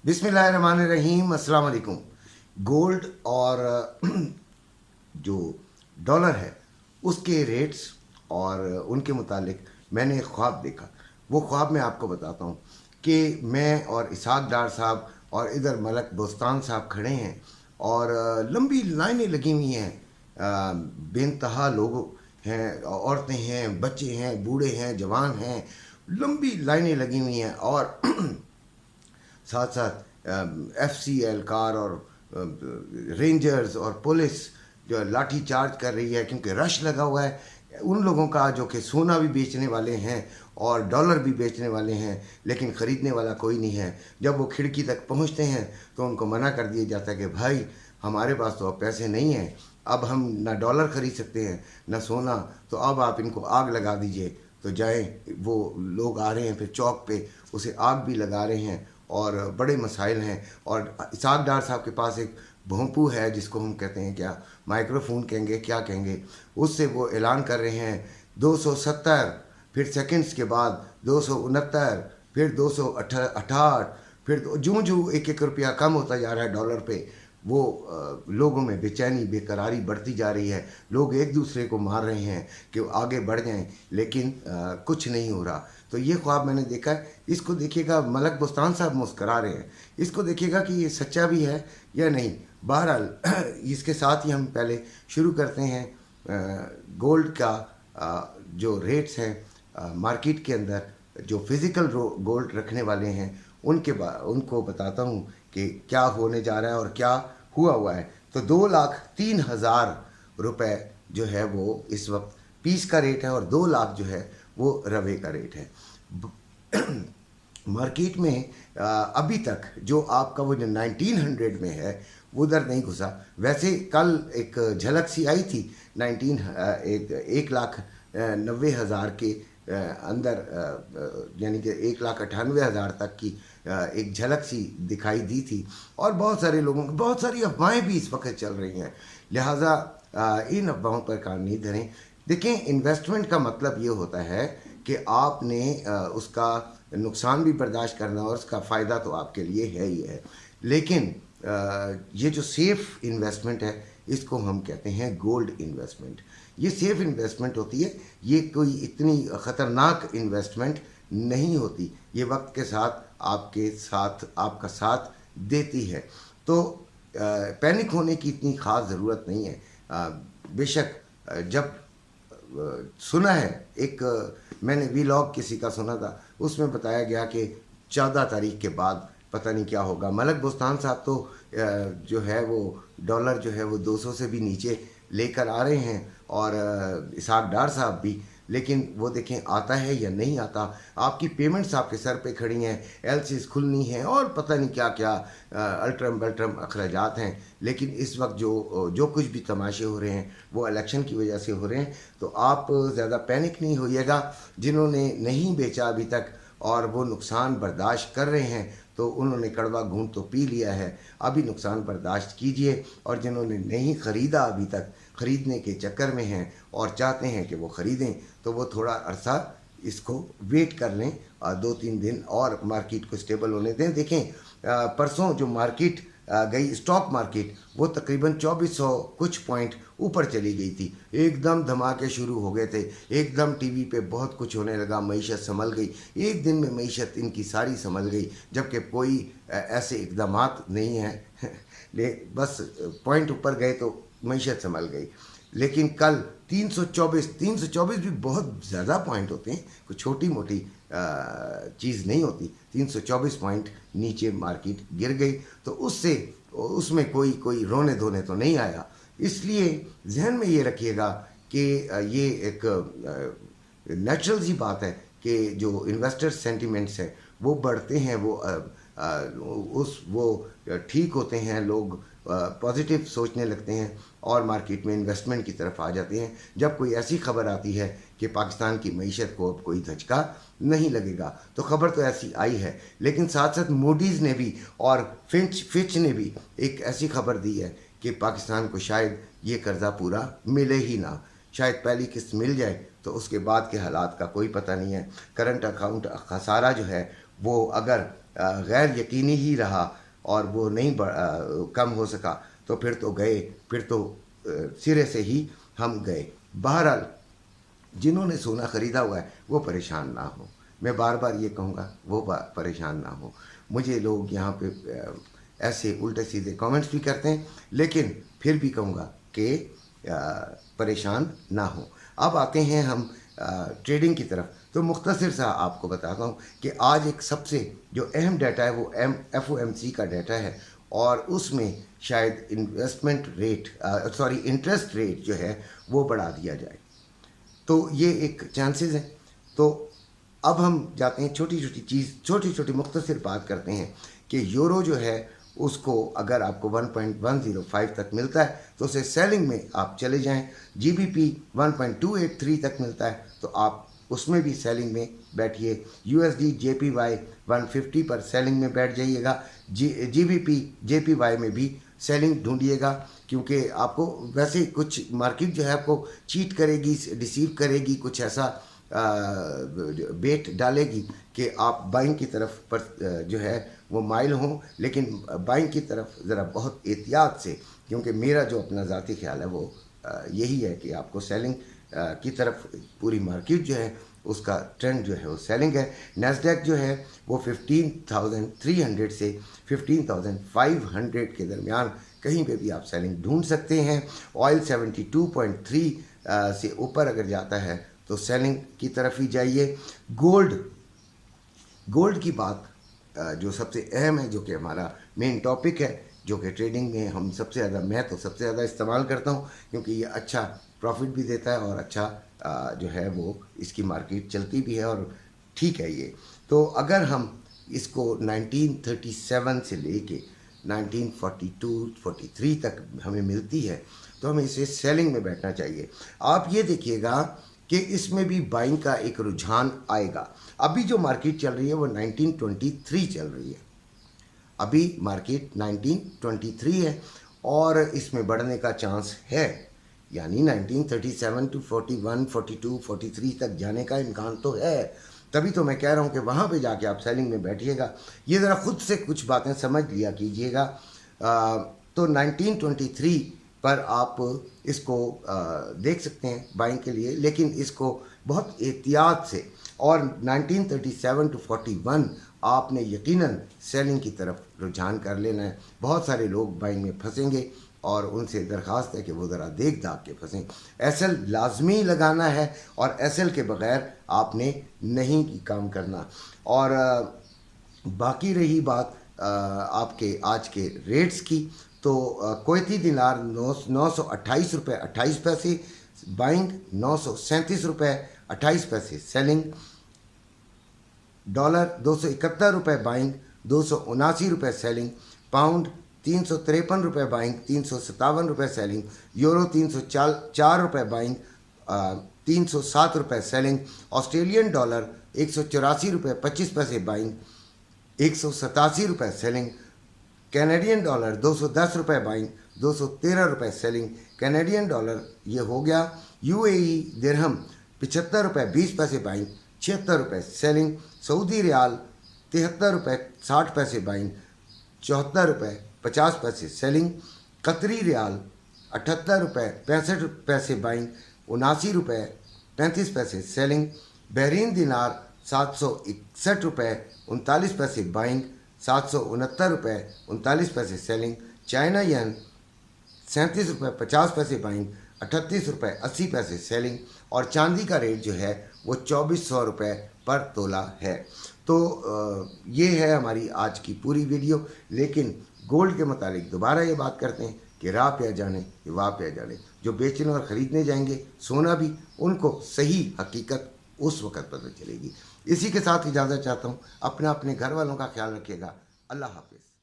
बिस्मिल्लाहिर्रहमानिर्रहीम, अस्सलाम वालेकुम। गोल्ड और जो डॉलर है उसके रेट्स और उनके मुतालिक मैंने एक ख्वाब देखा। वो ख्वाब मैं आपको बताता हूँ कि मैं और इसहाक डार साहब और इधर मलक बोस्तान साहब खड़े हैं और लंबी लाइनें लगी हुई हैं। बेनतहा लोग हैं, औरतें हैं, बच्चे हैं, बूढ़े हैं, जवान हैं, लंबी लाइनें लगी हुई हैं और साथ साथ एफसीएल कार और रेंजर्स और पुलिस जो लाठी चार्ज कर रही है क्योंकि रश लगा हुआ है। उन लोगों का जो कि सोना भी बेचने वाले हैं और डॉलर भी बेचने वाले हैं, लेकिन ख़रीदने वाला कोई नहीं है। जब वो खिड़की तक पहुंचते हैं तो उनको मना कर दिया जाता है कि भाई हमारे पास तो अब पैसे नहीं हैं, अब हम ना डॉलर ख़रीद सकते हैं ना सोना, तो अब आप इनको आग लगा दीजिए। तो जाएं, वो लोग आ रहे हैं, फिर चौक पे उसे आग भी लगा रहे हैं और बड़े मसाइल हैं। और इसहाक डार साहब के पास एक भोंपू है जिसको हम कहते हैं, क्या माइक्रोफोन कहेंगे, क्या कहेंगे, उससे वो ऐलान कर रहे हैं 270, फिर सेकंड्स के बाद 269, फिर 268, फिर जूँ जूँ एक एक रुपया कम होता जा रहा है डॉलर पे, वो लोगों में बेचैनी बेकरारी बढ़ती जा रही है। लोग एक दूसरे को मार रहे हैं कि वो आगे बढ़ जाएं, लेकिन कुछ नहीं हो रहा। तो ये ख्वाब मैंने देखा है। इसको देखिएगा, मलक बोस्तान साहब मुस्करा रहे हैं, इसको देखिएगा कि ये सच्चा भी है या नहीं। बहरहाल इसके साथ ही हम पहले शुरू करते हैं गोल्ड का जो रेट्स हैं मार्केट के अंदर, जो फिज़िकल गोल्ड रखने वाले हैं उनको बताता हूँ कि क्या होने जा रहा है और क्या हुआ है। तो 2,03,000 रुपये जो है वो इस वक्त पीस का रेट है और 2 लाख जो है वो रवे का रेट है। मार्केट में अभी तक जो आपका वो जो 1900 में है वो उधर नहीं घुसा। वैसे कल एक झलक सी आई थी 1,90,000 के अंदर, यानी कि 1,98,000 तक की एक झलक सी दिखाई दी थी। और बहुत सारे लोगों की बहुत सारी अफवाहें भी इस वक्त चल रही हैं, लिहाजा इन अफवाहों पर कान नहीं धरें। देखें, इन्वेस्टमेंट का मतलब ये होता है कि आपने उसका नुकसान भी बर्दाश्त करना और उसका फ़ायदा तो आपके लिए है ही है। लेकिन ये जो सेफ़ इन्वेस्टमेंट है इसको हम कहते हैं गोल्ड इन्वेस्टमेंट। ये सेफ़ इन्वेस्टमेंट होती है, ये कोई इतनी ख़तरनाक इन्वेस्टमेंट नहीं होती, ये वक्त के साथ आपका साथ देती है। तो पैनिक होने की इतनी ख़ास ज़रूरत नहीं है। बेशक जब सुना है, एक मैंने वीलॉग किसी का सुना था, उसमें बताया गया कि 14 तारीख के बाद पता नहीं क्या होगा। मलक बोस्तान साहब तो जो है वो डॉलर जो है वो 200 से भी नीचे लेकर आ रहे हैं और इसहाक डार साहब भी, लेकिन वो देखें आता है या नहीं आता। आपकी पेमेंट्स आपके सर पे खड़ी हैं, एलसीज खुलनी हैं और पता नहीं क्या क्या अल्ट्रम बल्ट्रम अखराजात हैं। लेकिन इस वक्त जो कुछ भी तमाशे हो रहे हैं वो इलेक्शन की वजह से हो रहे हैं। तो आप ज़्यादा पैनिक नहीं होइएगा। जिन्होंने नहीं बेचा अभी तक और वो नुकसान बर्दाश्त कर रहे हैं तो उन्होंने कड़वा घूंट तो पी लिया है, अभी नुकसान बर्दाश्त कीजिए। और जिन्होंने नहीं ख़रीदा अभी तक, ख़रीदने के चक्कर में हैं और चाहते हैं कि वो ख़रीदें, तो वो थोड़ा अरसा इसको वेट कर लें और 2-3 दिन और मार्केट को स्टेबल होने दें। देखें, परसों जो मार्केट गई, स्टॉक मार्केट, वो तकरीबन 2400 कुछ पॉइंट ऊपर चली गई थी। एकदम धमाके शुरू हो गए थे, एकदम टीवी पे बहुत कुछ होने लगा, मईशत संभल गई। एक दिन में मईशत इनकी सारी संभल गई, जबकि कोई ऐसे इकदामात नहीं है बस पॉइंट ऊपर गए तो मईशत संभल गई। लेकिन कल 324 भी बहुत ज़्यादा पॉइंट होते हैं, कोई छोटी मोटी चीज़ नहीं होती। 324 पॉइंट नीचे मार्केट गिर गई, तो उसमें कोई रोने धोने तो नहीं आया। इसलिए जहन में ये रखिएगा कि ये एक नेचुरल सी बात है कि जो इन्वेस्टर सेंटिमेंट्स हैं वो बढ़ते हैं, वो ठीक होते हैं, लोग पॉजिटिव सोचने लगते हैं और मार्केट में इन्वेस्टमेंट की तरफ आ जाते हैं जब कोई ऐसी खबर आती है कि पाकिस्तान की मईशत को अब कोई धचका नहीं लगेगा। तो खबर तो ऐसी आई है, लेकिन साथ साथ मूडीज़ ने भी और फिच ने भी एक ऐसी खबर दी है कि पाकिस्तान को शायद ये कर्जा पूरा मिले ही ना, शायद पहली किस्त मिल जाए तो उसके बाद के हालात का कोई पता नहीं है। करंट अकाउंट खसारा जो है वो अगर गैर यकीनी ही रहा और वो नहीं कम हो सका, तो फिर तो गए, फिर तो सिरे से ही हम गए। बहरहाल जिन्होंने सोना ख़रीदा हुआ है वो परेशान ना हो, मैं बार बार ये कहूँगा, वो परेशान ना हो। मुझे लोग यहाँ पे ऐसे उल्टे सीधे कमेंट्स भी करते हैं, लेकिन फिर भी कहूँगा कि परेशान ना हो। अब आते हैं हम ट्रेडिंग की तरफ। तो मुख्तसर सा आपको बताता हूँ कि आज एक सबसे जो अहम डाटा है वो FOMC का डाटा है, और उसमें शायद इंटरेस्ट रेट जो है वो बढ़ा दिया जाए, तो ये एक चांसेस है। तो अब हम जाते हैं छोटी छोटी मुख्तसर बात करते हैं कि यूरो जो है उसको अगर आपको 1.105 तक मिलता है तो उसे सेलिंग में आप चले जाएं। GBP 1.283 तक मिलता है तो आप उसमें भी सेलिंग में बैठिए। USD JPY 150 पर सेलिंग में बैठ जाइएगा। GBP JPY में भी सेलिंग ढूंढिएगा, क्योंकि आपको वैसे कुछ मार्केट जो है आपको चीट करेगी, डिसीव करेगी, कुछ ऐसा बेट डालेगी कि आप बाइंग की तरफ पर जो है वो माइल हों, लेकिन बाइंग की तरफ ज़रा बहुत एहतियात से, क्योंकि मेरा जो अपना ज़ाती ख्याल है वो यही है कि आपको सेलिंग की तरफ पूरी मार्केट जो है उसका ट्रेंड जो है वो सेलिंग है। नैस्डैक जो है वो 15,300 से 15,500 के दरमियान कहीं पे भी आप सेलिंग ढूंढ सकते हैं। ऑयल 72.3 से ऊपर अगर जाता है तो सेलिंग की तरफ ही जाइए। गोल्ड की बात जो सबसे अहम है, जो कि हमारा मेन टॉपिक है, जो कि ट्रेडिंग में हम सबसे ज़्यादा, मैं तो सबसे ज़्यादा इस्तेमाल करता हूँ, क्योंकि ये अच्छा प्रॉफिट भी देता है और अच्छा जो है वो इसकी मार्केट चलती भी है और ठीक है ये। तो अगर हम इसको 1937 से लेके 1942-43 तक हमें मिलती है तो हमें इसे सेलिंग में बैठना चाहिए। आप ये देखिएगा कि इसमें भी बाइंग का एक रुझान आएगा। अभी जो मार्केट चल रही है वो 1923 चल रही है, अभी मार्केट 1923 है और इसमें बढ़ने का चांस है, यानी 1937 to 41, 42, 43 तक जाने का इम्कान तो है। तभी तो मैं कह रहा हूँ कि वहाँ पे जाके आप सेलिंग में बैठिएगा। ये ज़रा खुद से कुछ बातें समझ लिया कीजिएगा। तो 1923 पर आप इसको देख सकते हैं बाइंग के लिए, लेकिन इसको बहुत एहतियात से, और 1937 to 41 आपने यकीनन सेलिंग की तरफ रुझान कर लेना है। बहुत सारे लोग बाइंग में फंसेंगे और उनसे दरख्वास्त है कि वो ज़रा देख दाग के फंसें। SL लाजमी लगाना है और SL के बग़ैर आपने नहीं काम करना। और बाकी रही बात आपके आज के रेट्स की, तो कुवैती दिनार 928 रुपये 28 पैसे बाइंग, 937 रुपये 28 पैसे सेलिंग। डॉलर 271 रुपये बाइंग, 279 रुपये सेलिंग। पाउंड 353 रुपये बाइंग, 357 रुपये सेलिंग। यूरो 304 रुपये बाइंग, 307 रुपये सेलिंग। ऑस्ट्रेलियन डॉलर 184 रुपये 25 पैसे बाइंग, 187 रुपये सेलिंग। कैनेडियन डॉलर 210 रुपये बाइंग, 213 रुपये सेलिंग। कैनेडियन डॉलर ये हो गया। UAE दिरहम 75 रुपये 20 पैसे बाइंग, 76 रुपये सेलिंग। सऊदी रियाल 73 रुपये 60 पैसे बाइंग, 74 रुपये 50 पैसे सेलिंग। कतरी रियाल 78 रुपये 65 पैसे बाइंग, 79 रुपये 35 पैसे सेलिंग। बहरीन दिनार 761 रुपये 39 पैसे बाइंग, 769 रुपये 39 पैसे सेलिंग। चाइना येन 37 रुपये 50 पैसे बाइंग, 38 रुपये 80 पैसे सेलिंग। और चांदी का रेट जो है वो 2400 रुपये पर तोला है। तो ये है हमारी आज की पूरी वीडियो। लेकिन गोल्ड के मुतालिक दोबारा ये बात करते हैं कि राह पे जाने वाह पे जाने, जो बेचने और ख़रीदने जाएंगे सोना भी, उनको सही हकीकत उस वक़्त पता चलेगी। इसी के साथ इजाज़त चाहता हूँ। अपने घर वालों का ख्याल रखिएगा। अल्लाह हाफिज़।